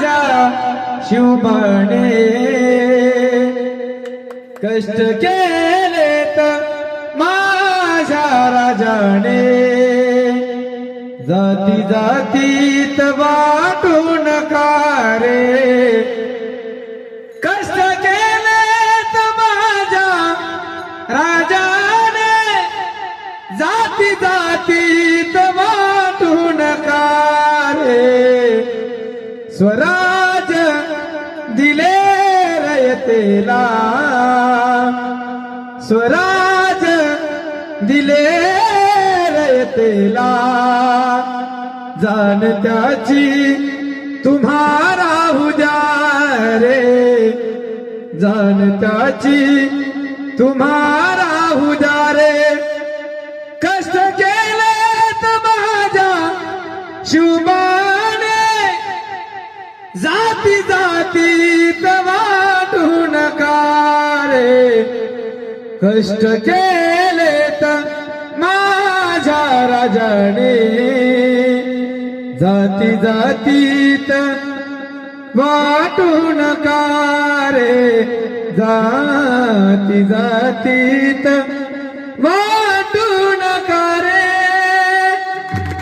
माझ्या शिवबाने कष्ट केलेत माझ्या राजाने जाती जातीत वाटू नका रे कष्ट केलेत माझ्या राजाने जाती जातीत वाटू नका रे स्वराज दिले रयतेला स्वराज दिले रयतेला जाण त्याची तुम्हारा हुजा रे जाण त्याची तुम्हारा हुजा रे कष्ट केलेत माझ्या शिवबाने जाती जातीत वाटू नका रे कष्ट केलेत माझ्या राजाने जाती जातीत वाटू नका रे जाती जातीत